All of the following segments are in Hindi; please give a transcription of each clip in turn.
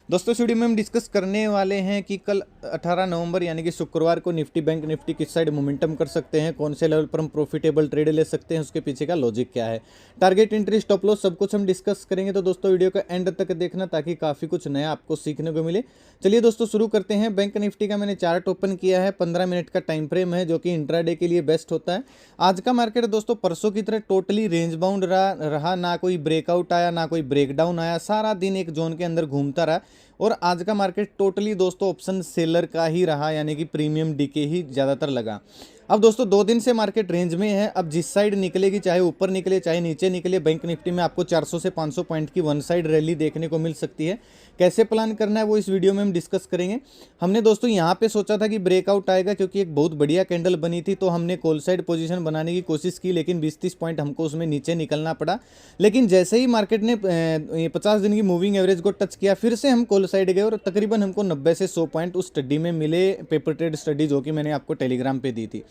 दोस्तों इस वीडियो में हम डिस्कस करने वाले हैं कि कल 18 नवंबर यानी कि शुक्रवार को निफ्टी बैंक निफ्टी किस साइड मोमेंटम कर सकते हैं, कौन से लेवल पर हम प्रॉफिटेबल ट्रेड ले सकते हैं, उसके पीछे का लॉजिक क्या है, टारगेट एंट्री स्टॉप लॉस सब कुछ हम डिस्कस करेंगे। तो दोस्तों वीडियो का एंड तक देखना ताकि काफ़ी कुछ नया आपको सीखने को मिले। चलिए दोस्तों शुरू करते हैं। बैंक निफ्टी का मैंने चार्ट ओपन किया है, 15 मिनट का टाइम फ्रेम है जो कि इंट्राडे के लिए बेस्ट होता है। आज का मार्केट दोस्तों परसों की तरह टोटली रेंज बाउंड रहा, ना कोई ब्रेकआउट आया ना कोई ब्रेकडाउन आया, सारा दिन एक जोन के अंदर घूमता रहा। और आज का मार्केट टोटली दोस्तों ऑप्शन सेलर का ही रहा, यानी कि प्रीमियम डीके ही ज़्यादातर लगा। अब दोस्तों 2 दिन से मार्केट रेंज में है। अब जिस साइड निकलेगी, चाहे ऊपर निकले चाहे नीचे निकले, बैंक निफ्टी में आपको 400 से 500 पॉइंट की वन साइड रैली देखने को मिल सकती है। कैसे प्लान करना है वो इस वीडियो में हम डिस्कस करेंगे। हमने दोस्तों यहाँ पे सोचा था कि ब्रेकआउट आएगा क्योंकि एक बहुत बढ़िया कैंडल बनी थी, तो हमने कॉल साइड पोजीशन बनाने की कोशिश की, लेकिन 20-30 पॉइंट हमको उसमें नीचे निकलना पड़ा। लेकिन जैसे ही मार्केट ने 50 दिन की मूविंग एवरेज को टच किया, फिर से हम कॉल साइड गए और तकरीबन हमको 90 से 100 पॉइंट उस स्टडी में मिले, पेपर ट्रेड स्टडी जो कि मैंने आपको टेलीग्राम पे दी थी।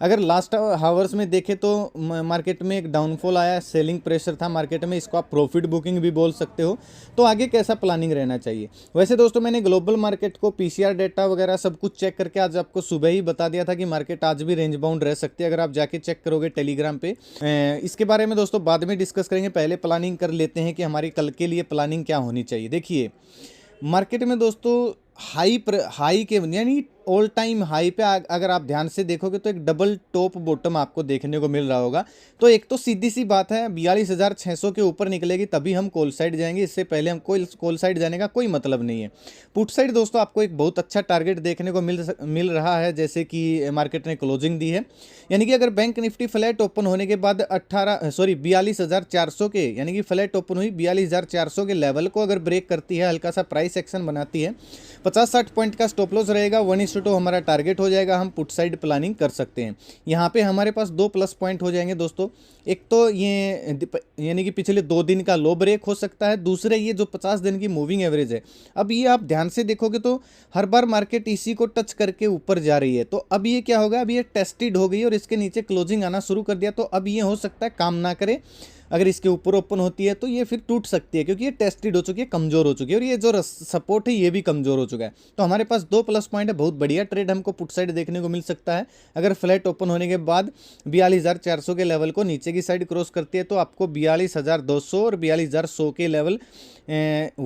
अगर लास्ट हावर्स में देखें तो मार्केट में एक डाउनफॉल आया, सेलिंग प्रेशर था मार्केट में, इसको आप प्रॉफिट बुकिंग भी बोल सकते हो। तो आगे कैसा प्लानिंग रहना चाहिए। वैसे दोस्तों मैंने ग्लोबल मार्केट को पीसीआर डेटा वगैरह सब कुछ चेक करके आज आपको सुबह ही बता दिया था कि मार्केट आज भी रेंज बाउंड रह सकती है। अगर आप जाके चेक करोगे टेलीग्राम पे, इसके बारे में दोस्तों बाद में डिस्कस करेंगे। पहले प्लानिंग कर लेते हैं कि हमारी कल के लिए प्लानिंग क्या होनी चाहिए। देखिए मार्केट में दोस्तों हाई के यानी ऑल टाइम हाई पे अगर आप ध्यान से देखोगे तो एक डबल टॉप बॉटम आपको देखने को मिल रहा होगा। तो एक तो सीधी सी बात है 42,600 के ऊपर निकलेगी तभी हम कॉल साइड जाएंगे, इससे पहले हम कोई कॉल साइड जाने का कोई मतलब नहीं है। पुट साइड दोस्तों आपको एक बहुत अच्छा टारगेट देखने को मिल रहा है, जैसे कि मार्केट ने क्लोजिंग दी है। यानी कि अगर बैंक निफ्टी फ्लैट ओपन होने के बाद 42,400 के, यानी कि फ्लैट ओपन हुई 42,400 के लेवल को अगर ब्रेक करती है, हल्का सा प्राइस एक्शन बनाती है, 50-60 पॉइंट का स्टॉप लॉस रहेगा, 1:2 हमारा टारगेट हो जाएगा, हम पुट साइड प्लानिंग कर सकते हैं। यहाँ पे हमारे पास 2 प्लस पॉइंट हो जाएंगे दोस्तों। एक तो ये यानी कि पिछले 2 दिन का लो ब्रेक हो सकता है, दूसरे ये जो 50 दिन की मूविंग एवरेज है। अब ये आप ध्यान से देखोगे तो हर बार मार्केट इसी को टच करके ऊपर जा रही है। तो अब ये क्या होगा, अब ये टेस्टेड हो गई और इसके नीचे क्लोजिंग आना शुरू कर दिया। तो अब ये हो सकता है काम ना करे, अगर इसके ऊपर ओपन होती है तो ये फिर टूट सकती है, क्योंकि ये टेस्टेड हो चुकी है, कमज़ोर हो चुकी है, और ये जो सपोर्ट है ये भी कमज़ोर हो चुका है। तो हमारे पास 2 प्लस पॉइंट है, बहुत बढ़िया ट्रेड हमको पुट साइड देखने को मिल सकता है। अगर फ्लैट ओपन होने के बाद 42,400 के लेवल को नीचे की साइड क्रॉस करती है तो आपको 42,200 और 42,100 के लेवल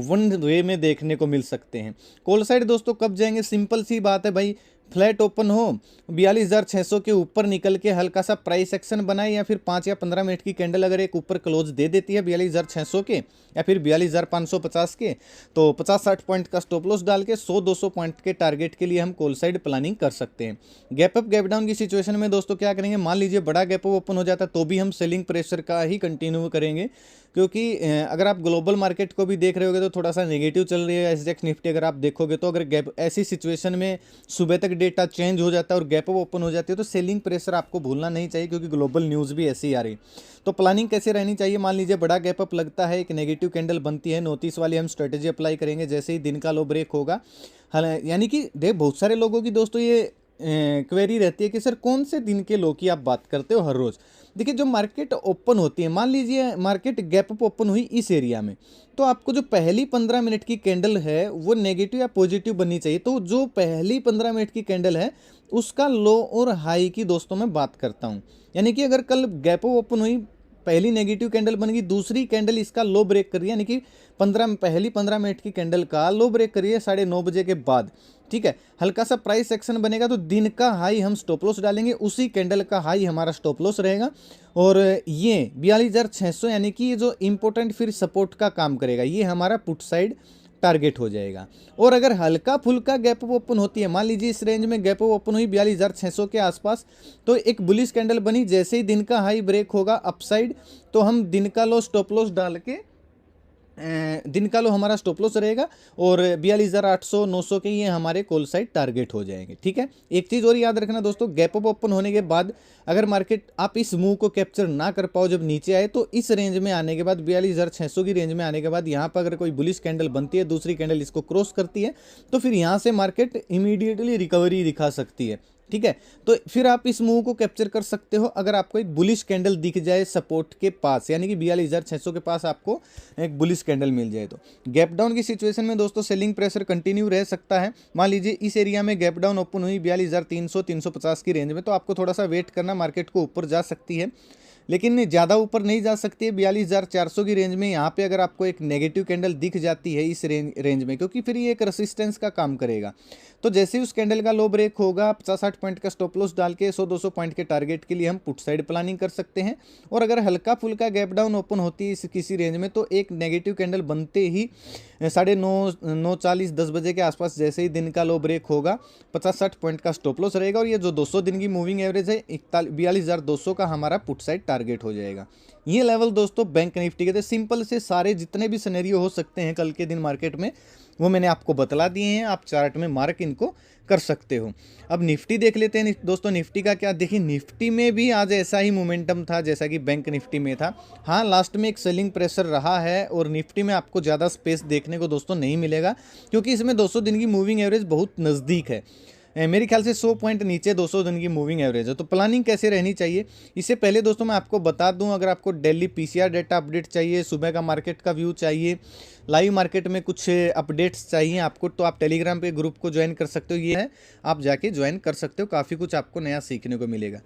वन वे में देखने को मिल सकते हैं। कॉल साइड दोस्तों कब जाएंगे, सिंपल सी बात है भाई, फ्लैट ओपन हो 42,600 के ऊपर निकल के हल्का सा प्राइस एक्शन बनाए, या फिर 5 या 15 मिनट की कैंडल अगर एक ऊपर क्लोज दे देती है 42,600 के या फिर 42,550 के, तो 50-60 पॉइंट का स्टॉप लॉस डाल के 100-200 पॉइंट के टारगेट के लिए हम कॉल साइड प्लानिंग कर सकते हैं। गैप अप गैप डाउन की सिचुएशन में दोस्तों क्या करेंगे, मान लीजिए बड़ा गैप अप ओपन हो जाता है तो भी हम सेलिंग प्रेशर का ही कंटिन्यू करेंगे, क्योंकि अगर आप ग्लोबल मार्केट को भी देख रहे होगे तो थोड़ा सा नेगेटिव चल रही है एसजेक्स निफ्टी। अगर आप देखोगे तो अगर गैप ऐसी सिचुएशन में सुबह तक डेटा चेंज हो जाता है और गैप अप ओपन हो जाती है तो सेलिंग प्रेशर आपको भूलना नहीं चाहिए, क्योंकि ग्लोबल न्यूज़ भी ऐसी आ रही। तो प्लानिंग कैसे रहनी चाहिए, मान लीजिए बड़ा गैप अप लगता है, एक नेगेटिव कैंडल बनती है, नोटिस वाली हम स्ट्रेटेजी अप्लाई करेंगे जैसे ही दिन का लो ब्रेक होगा। यानी कि देख बहुत सारे लोगों की दोस्तों ये क्वेरी रहती है कि सर कौन से दिन के लो की आप बात करते हो हर रोज़। देखिए जो मार्केट ओपन होती है, मान लीजिए मार्केट गैप अप ओपन हुई इस एरिया में, तो आपको जो पहली 15 मिनट की कैंडल है वो नेगेटिव या पॉजिटिव बननी चाहिए। तो जो पहली 15 मिनट की कैंडल है उसका लो और हाई की दोस्तों मैं बात करता हूँ। यानी कि अगर कल गैप अप ओपन हुई, पहली नेगेटिव कैंडल बन गई, दूसरी कैंडल इसका लो ब्रेक कर रही है, यानी कि पहली 15 मिनट की कैंडल का लो ब्रेक करिए 9:30 बजे के बाद, ठीक है, हल्का सा प्राइस एक्शन बनेगा तो दिन का हाई हम स्टॉप लॉस डालेंगे, उसी कैंडल का हाई हमारा स्टॉप लॉस रहेगा। और ये 42,600 यानी कि ये जो इंपॉर्टेंट फिर सपोर्ट का काम करेगा, ये हमारा पुट साइड टारगेट हो जाएगा। और अगर हल्का फुल्का गैप अप ओपन होती है, मान लीजिए इस रेंज में गैप अप ओपन हुई 42,600 के आसपास, तो एक बुलिश कैंडल बनी, जैसे ही दिन का हाई ब्रेक होगा अपसाइड तो हम दिन का लो स्टॉप लॉस डाल के दिन का लो हमारा स्टॉप लॉस रहेगा, और 42,800 900 के ये हमारे कॉल साइड टारगेट हो जाएंगे। ठीक है, एक चीज़ और याद रखना दोस्तों, गैप अप ओपन होने के बाद अगर मार्केट आप इस मूव को कैप्चर ना कर पाओ जब नीचे आए, तो इस रेंज में आने के बाद 42,600 की रेंज में आने के बाद यहाँ पर अगर कोई बुलिश कैंडल बनती है, दूसरी कैंडल इसको क्रॉस करती है, तो फिर यहाँ से मार्केट इमीडिएटली रिकवरी दिखा सकती है। ठीक है। तो फिर आप इस मूव को कैप्चर कर सकते हो अगर आपको एक बुलिश कैंडल दिख जाए सपोर्ट के पास, यानी कि 42,600 के पास आपको एक बुलिश कैंडल मिल जाए। तो गैप डाउन की सिचुएशन में दोस्तों सेलिंग प्रेशर कंटिन्यू रह सकता है। मान लीजिए इस एरिया में गैप डाउन ओपन हुई 42,300 350 की रेंज में, तो आपको थोड़ा सा वेट करना, मार्केट को ऊपर जा सकती है लेकिन ज़्यादा ऊपर नहीं जा सकती है। 42,400 की रेंज में यहाँ पे अगर आपको एक नेगेटिव कैंडल दिख जाती है इस रेंज में, क्योंकि फिर ये एक रेसिस्टेंस का काम करेगा, तो जैसे ही उस कैंडल का लो ब्रेक होगा 50-60 पॉइंट का स्टॉप लॉस डाल के 100-200 पॉइंट के टारगेट के लिए हम पुट साइड प्लानिंग कर सकते हैं। और अगर हल्का फुल्का गैप डाउन ओपन होती है इस किसी रेंज में, तो एक नेगेटिव कैंडल बनते ही 9:30 9:40 10 बजे के आसपास जैसे ही दिन का लो ब्रेक होगा 50-60 पॉइंट का स्टॉप लॉस रहेगा, और ये जो 200 दिन की मूविंग एवरेज है 42,200 का हमारा पुट साइड टारगेट हो जाएगा। ये लेवल दोस्तों बैंक निफ्टी के थे। सिंपल से सारे जितने भी सिनेरियो हो सकते हैं कल के दिन मार्केट में, वो मैंने आपको बतला दिए हैं, आप चार्ट में मार्क इनको कर सकते हो। अब निफ्टी देख लेते हैं दोस्तों। निफ्टी का क्या, देखिए निफ्टी में भी आज ऐसा ही मोमेंटम था जैसा कि बैंक निफ्टी में था। हाँ, लास्ट में एक सेलिंग प्रेशर रहा है और निफ्टी में आपको ज़्यादा स्पेस देखने को दोस्तों नहीं मिलेगा, क्योंकि इसमें 200 दिन की मूविंग एवरेज बहुत नज़दीक है। मेरे ख्याल से 100 पॉइंट नीचे 200 दिन की मूविंग एवरेज है। तो प्लानिंग कैसे रहनी चाहिए, इससे पहले दोस्तों मैं आपको बता दूं, अगर आपको डेली पीसीआर डेटा अपडेट चाहिए, सुबह का मार्केट का व्यू चाहिए, लाइव मार्केट में कुछ अपडेट्स चाहिए आपको, तो आप टेलीग्राम पे ग्रुप को ज्वाइन कर सकते हो। ये है, आप जाके ज्वाइन कर सकते हो, काफ़ी कुछ आपको नया सीखने को मिलेगा।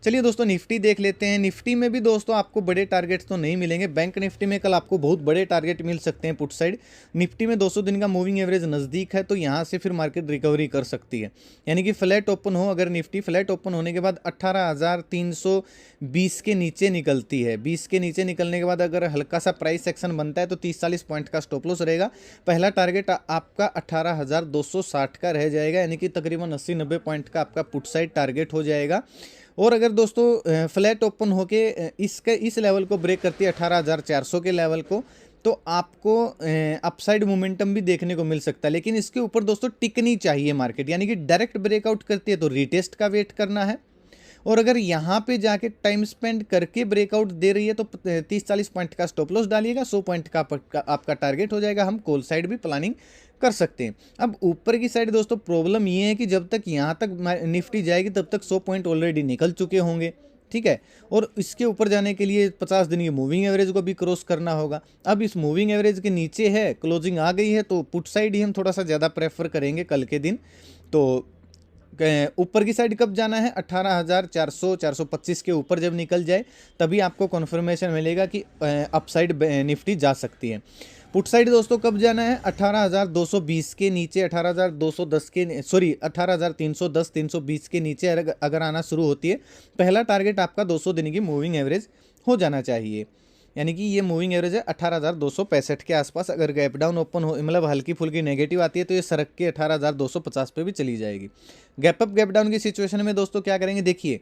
चलिए दोस्तों निफ्टी देख लेते हैं। निफ्टी में भी दोस्तों आपको बड़े टारगेट्स तो नहीं मिलेंगे। बैंक निफ्टी में कल आपको बहुत बड़े टारगेट मिल सकते हैं पुट साइड। निफ्टी में 200 दिन का मूविंग एवरेज नज़दीक है, तो यहाँ से फिर मार्केट रिकवरी कर सकती है, यानी कि फ्लैट ओपन हो। अगर निफ्टी फ्लैट ओपन होने के बाद 18,320 के नीचे निकलती है, 20 के नीचे निकलने के बाद अगर हल्का सा प्राइस एक्शन बनता है तो 30-40 पॉइंट का स्टॉप लॉस रहेगा। पहला टारगेट आपका 18,260 का रह जाएगा, यानी कि तकरीबन 80-90 पॉइंट का आपका पुट साइड टारगेट हो जाएगा। और अगर दोस्तों फ्लैट ओपन होके इस लेवल को ब्रेक करती है 18,400 के लेवल को, तो आपको अपसाइड मोमेंटम भी देखने को मिल सकता है। लेकिन इसके ऊपर दोस्तों टिकनी चाहिए मार्केट, यानी कि डायरेक्ट ब्रेकआउट करती है तो रीटेस्ट का वेट करना है, और अगर यहाँ पे जाके टाइम स्पेंड करके ब्रेकआउट दे रही है तो 30-40 पॉइंट का स्टॉप लॉस डालिएगा, 100 पॉइंट का आपका टारगेट हो जाएगा। हम कॉल साइड भी प्लानिंग कर सकते हैं। अब ऊपर की साइड दोस्तों प्रॉब्लम ये है कि जब तक यहाँ तक निफ्टी जाएगी तब तक 100 पॉइंट ऑलरेडी निकल चुके होंगे, ठीक है। और इसके ऊपर जाने के लिए 50 दिन की मूविंग एवरेज को भी क्रॉस करना होगा। अब इस मूविंग एवरेज के नीचे है, क्लोजिंग आ गई है, तो पुट साइड ही हम थोड़ा सा ज़्यादा प्रेफर करेंगे कल के दिन। तो ऊपर की साइड कब जाना है, 18,400 425 के ऊपर जब निकल जाए तभी आपको कन्फर्मेशन मिलेगा कि अपसाइड निफ्टी जा सकती है। पुट साइड दोस्तों कब जाना है, 18,220 के नीचे, 18,210 के 18,310 320 के नीचे अगर आना शुरू होती है, पहला टारगेट आपका 200 दिन की मूविंग एवरेज हो जाना चाहिए। यानी कि ये मूविंग एवरेज है 18,265 के आसपास। अगर गैप डाउन ओपन हो, मतलब हल्की फुल्की नेगेटिव आती है, तो ये सरक के 18,250 पे भी चली जाएगी। गैप अप गैप डाउन की सिचुएशन में दोस्तों क्या करेंगे, देखिए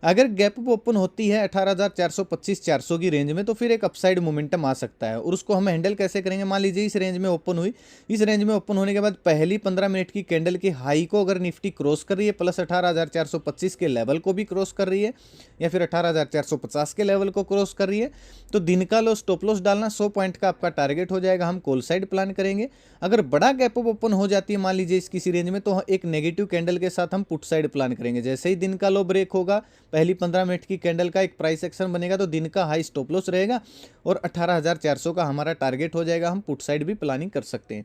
अगर गैप अप ओपन होती है 18,425 400 की रेंज में, तो फिर एक अपसाइड मोमेंटम आ सकता है, और उसको हम हैंडल कैसे करेंगे। मान लीजिए इस रेंज में ओपन हुई, इस रेंज में ओपन होने के बाद पहली 15 मिनट की कैंडल की हाई को अगर निफ्टी क्रॉस कर रही है, प्लस 18,425 के लेवल को भी क्रॉस कर रही है, या फिर 18,450 के लेवल को क्रॉस कर रही है, तो दिन का लो स्टॉप लॉस डालना, 100 पॉइंट का आपका टारगेट हो जाएगा। हम कॉल साइड प्लान करेंगे। अगर बड़ा गैप अप ओपन हो जाती है मान लीजिए इस किसी रेंज में, तो एक नेगेटिव कैंडल के साथ हम पुट साइड प्लान करेंगे। जैसे ही दिन का लो ब्रेक होगा, पहली 15 मिनट की कैंडल का एक प्राइस एक्शन बनेगा, तो दिन का हाई स्टॉप लॉस रहेगा और 18,400 का हमारा टारगेट हो जाएगा। हम पुट साइड भी प्लानिंग कर सकते हैं।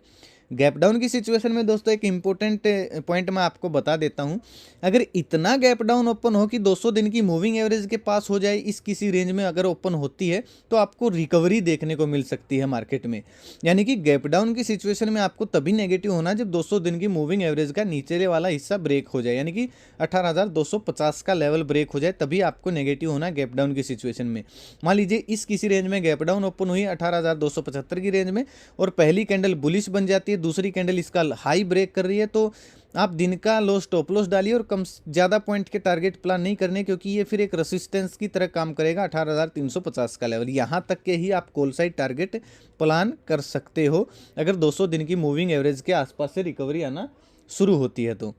गैप डाउन की सिचुएशन में दोस्तों एक इंपॉर्टेंट पॉइंट मैं आपको बता देता हूं। अगर इतना गैप डाउन ओपन हो कि 200 दिन की मूविंग एवरेज के पास हो जाए, इस किसी रेंज में अगर ओपन होती है, तो आपको रिकवरी देखने को मिल सकती है मार्केट में। यानी कि गैप डाउन की सिचुएशन में आपको तभी नेगेटिव होना जब 200 दिन की मूविंग एवरेज का नीचे वाला हिस्सा ब्रेक हो जाए, यानी कि 18,250 का लेवल ब्रेक हो जाए, तभी आपको नेगेटिव होना गैप डाउन की सिचुएशन में। मान लीजिए इस किसी रेंज में गैप डाउन ओपन हुई 18,275 की रेंज में, और पहली कैंडल बुलिश बन जाती है, दूसरी कैंडल इसका हाई ब्रेक कर रही है, तो आप दिन का लो स्टॉप लॉस डालिए और कम ज़्यादा पॉइंट के टारगेट प्लान नहीं करने, क्योंकि ये फिर एक रेसिस्टेंस की तरह काम करेगा। 18,350 का लेवल, यहाँ तक के ही आप कॉल साइड टारगेट प्लान कर सकते हो अगर 200 दिन की मूविंग एवरेज के आसपास से रिकवरी आना शुरू होती है। तो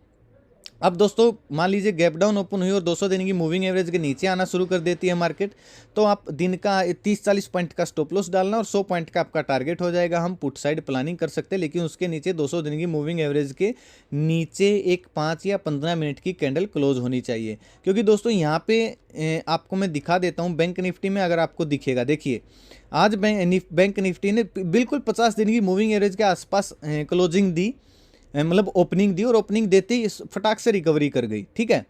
अब दोस्तों मान लीजिए गैप डाउन ओपन हुई और 200 दिन की मूविंग एवरेज के नीचे आना शुरू कर देती है मार्केट, तो आप दिन का 30-40 पॉइंट का स्टॉप लॉस डालना और 100 पॉइंट का आपका टारगेट हो जाएगा। हम पुट साइड प्लानिंग कर सकते हैं, लेकिन उसके नीचे 200 दिन की मूविंग एवरेज के नीचे एक 5 या 15 मिनट की कैंडल क्लोज होनी चाहिए। क्योंकि दोस्तों यहाँ पे आपको मैं दिखा देता हूँ बैंक निफ्टी में, अगर आपको दिखेगा, देखिए आज बैंक निफ्टी ने बिल्कुल 50 दिन की मूविंग एवरेज के आसपास क्लोजिंग दी, मतलब ओपनिंग दी, और ओपनिंग देते ही फटाक से रिकवरी कर गई। ठीक है,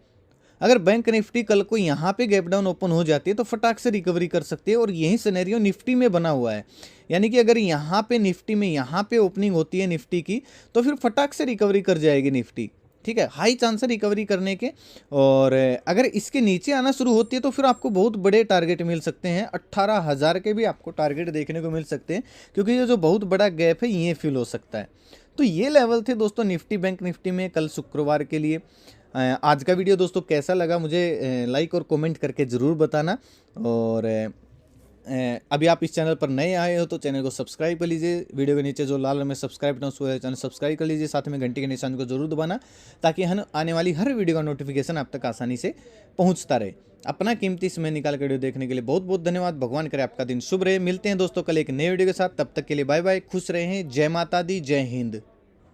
अगर बैंक निफ्टी कल को यहाँ पे गैप डाउन ओपन हो जाती है तो फटाक से रिकवरी कर सकती है, और यही सिनेरियो निफ्टी में बना हुआ है। यानी कि अगर यहाँ पे निफ्टी में यहाँ पे ओपनिंग होती है निफ्टी की, तो फिर फटाक से रिकवरी कर जाएगी निफ्टी। ठीक है, हाई चांस है रिकवरी करने के। और अगर इसके नीचे आना शुरू होती है तो फिर आपको बहुत बड़े टारगेट मिल सकते हैं, 18,000 के भी आपको टारगेट देखने को मिल सकते हैं, क्योंकि ये जो बहुत बड़ा गैप है ये फिल हो सकता है। तो ये लेवल थे दोस्तों निफ्टी बैंक निफ्टी में कल शुक्रवार के लिए। आज का वीडियो दोस्तों कैसा लगा मुझे लाइक और कमेंट करके ज़रूर बताना। और अभी आप इस चैनल पर नए आए हो तो चैनल को सब्सक्राइब कर लीजिए। वीडियो के नीचे जो लाल रंग में सब्सक्राइब बटन उसको चैनल सब्सक्राइब कर लीजिए, साथ में घंटी के निशान को जरूर दबाना, ताकि हम आने वाली हर वीडियो का नोटिफिकेशन आप तक आसानी से पहुंचता रहे। अपना कीमती समय निकाल कर वीडियो देखने के लिए बहुत बहुत धन्यवाद। भगवान करे आपका दिन शुभ रहे। मिलते हैं दोस्तों कल एक नए वीडियो के साथ, तब तक के लिए बाय बाय, खुश रहें, जय माता दी, जय हिंद।